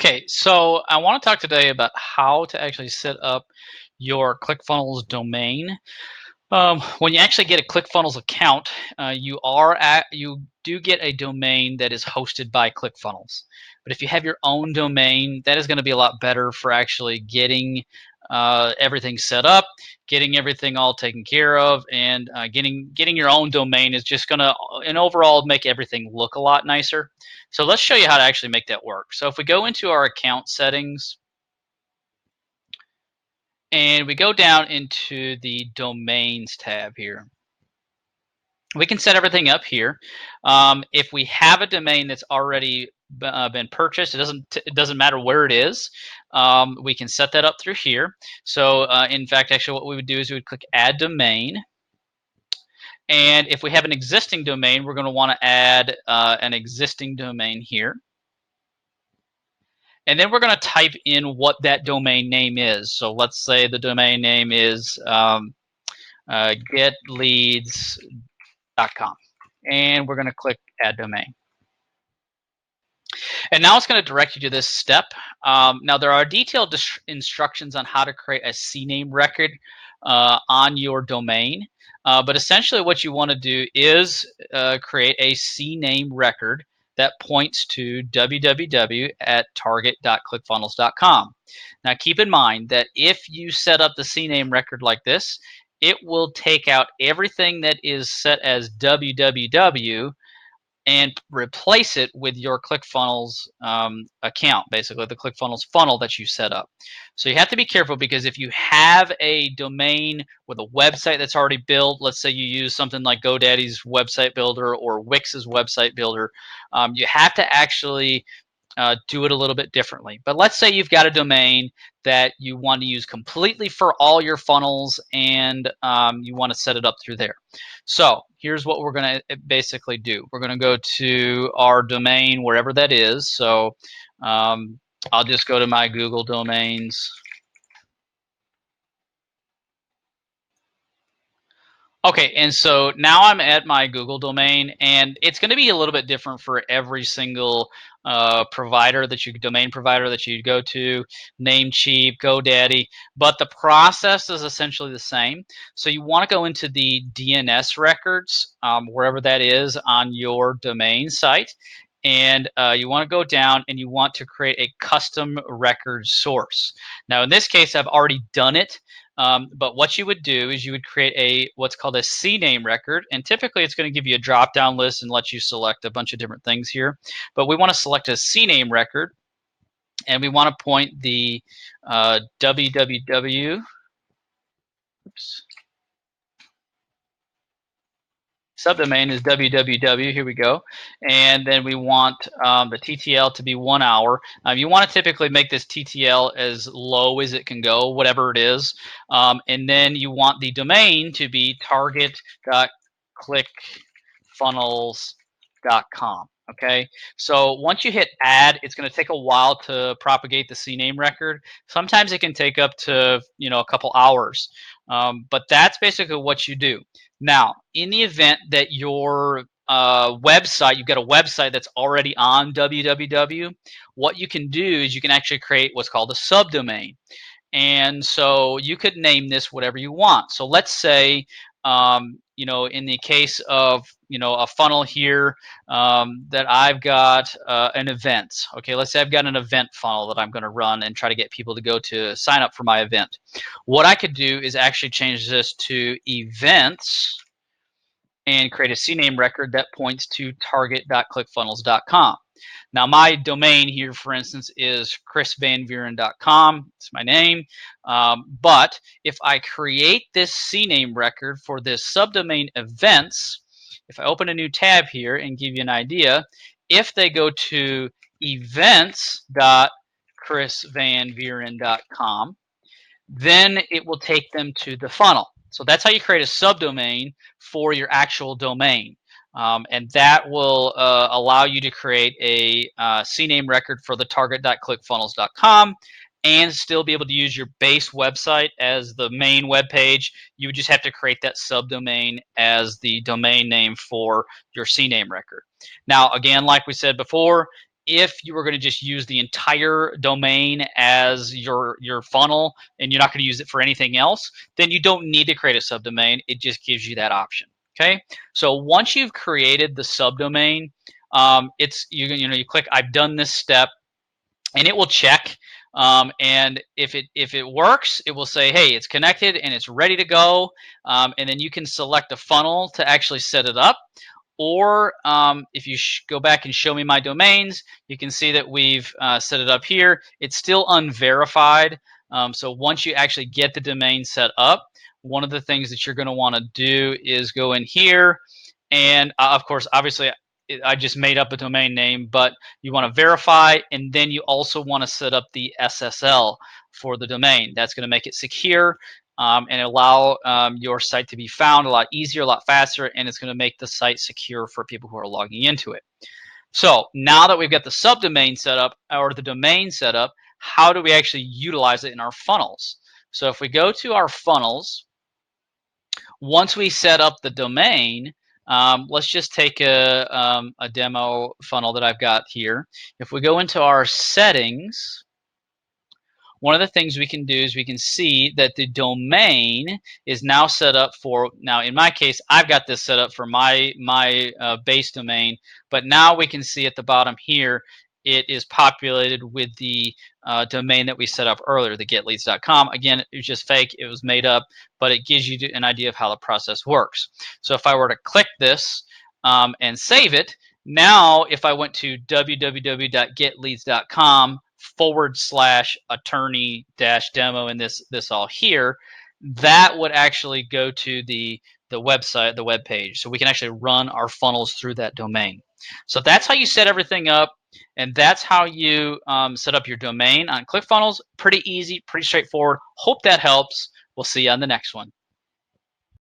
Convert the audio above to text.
Okay, so I want to talk today about how to actually set up your ClickFunnels domain. When you actually get a ClickFunnels account, you do get a domain that is hosted by ClickFunnels. But if you have your own domain, that is going to be a lot better for actually getting everything set up, getting everything all taken care of, and getting your own domain is just going to, and overall, make everything look a lot nicer. So let's show you how to actually make that work. So if we go into our account settings and we go down into the domains tab here, we can set everything up here. If we have a domain that's already been purchased, it doesn't matter where it is. We can set that up through here. So in fact, actually, what we would do is we would click Add Domain. And if we have an existing domain, we're going to want to add an existing domain here. And then we're going to type in what that domain name is. So let's say the domain name is getleads.com. And we're going to click Add Domain. And now it's going to direct you to this step. Now there are detailed instructions on how to create a CNAME record on your domain. But essentially what you want to do is create a CNAME record that points to www.target.clickfunnels.com. Now keep in mind that if you set up the CNAME record like this, it will take out everything that is set as www and replace it with your ClickFunnels account, basically the ClickFunnels funnel that you set up. So you have to be careful, because if you have a domain with a website that's already built, let's say you use something like GoDaddy's website builder or Wix's website builder, you have to actually do it a little bit differently. But let's say you've got a domain that you want to use completely for all your funnels, and you want to set it up through there. So here's what we're going to basically do. We're going to go to our domain, wherever that is. So I'll just go to my Google domains. Okay, and so now I'm at my Google domain, and it's going to be a little bit different for every single domain provider that you go to, Namecheap, GoDaddy, but the process is essentially the same. So you want to go into the DNS records, wherever that is on your domain site, and you want to go down and you want to create a custom record source. Now in this case, I've already done it. But what you would do is you would create what's called a CNAME record, and typically it's going to give you a drop-down list and let you select a bunch of different things here. But we want to select a CNAME record, and we want to point the www. Oops. Subdomain is www. Here we go. And then we want the TTL to be 1 hour. You want to typically make this TTL as low as it can go, whatever it is. And then you want the domain to be target.clickfunnels.com. Okay, so once you hit add, it's going to take a while to propagate the CNAME record. Sometimes it can take up to a couple hours, but that's basically what you do. Now, in the event that your website, you've got a website that's already on www, what you can do is you can actually create what's called a subdomain. And so you could name this whatever you want. So let's say, in the case of, a funnel here, that I've got an event. Okay, let's say I've got an event funnel that I'm going to run and try to get people to go to sign up for my event. What I could do is actually change this to events and create a CNAME record that points to target.clickfunnels.com. Now, my domain here, for instance, is chrisvanvuren.com. It's my name. But if I create this CNAME record for this subdomain events, if I open a new tab here and give you an idea, if they go to events.chrisvanvuren.com, then it will take them to the funnel. So that's how you create a subdomain for your actual domain. And that will allow you to create a CNAME record for the target.clickfunnels.com and still be able to use your base website as the main web page. You would just have to create that subdomain as the domain name for your CNAME record. Now, again, like we said before, if you were going to just use the entire domain as your funnel and you're not going to use it for anything else, then you don't need to create a subdomain. It just gives you that option. Okay, so once you've created the subdomain, it's you click I've done this step, and it will check. And if it works, it will say, hey, it's connected and it's ready to go. And then you can select a funnel to actually set it up. Or if you go back and show me my domains, you can see that we've set it up here. It's still unverified. So once you actually get the domain set up, one of the things that you're going to want to do is go in here. And of course, obviously, I just made up a domain name, but you want to verify, and then you also want to set up the SSL for the domain. That's going to make it secure and allow your site to be found a lot easier, a lot faster, and it's going to make the site secure for people who are logging into it. So now that we've got the subdomain set up or the domain set up, how do we actually utilize it in our funnels? So if we go to our funnels, once we set up the domain, let's just take a demo funnel that I've got here. If we go into our settings, one of the things we can do is we can see that the domain is now set up for, now in my case, I've got this set up for my base domain, but now we can see at the bottom here, it is populated with the domain that we set up earlier, the getleads.com. Again, it was just fake, it was made up, but it gives you an idea of how the process works. So if I were to click this and save it, now if I went to www.getleads.com/attorney-demo and this all here, that would actually go to the website, the web page. So we can actually run our funnels through that domain. So that's how you set everything up, and that's how you set up your domain on ClickFunnels. Pretty easy, pretty straightforward. Hope that helps. We'll see you on the next one.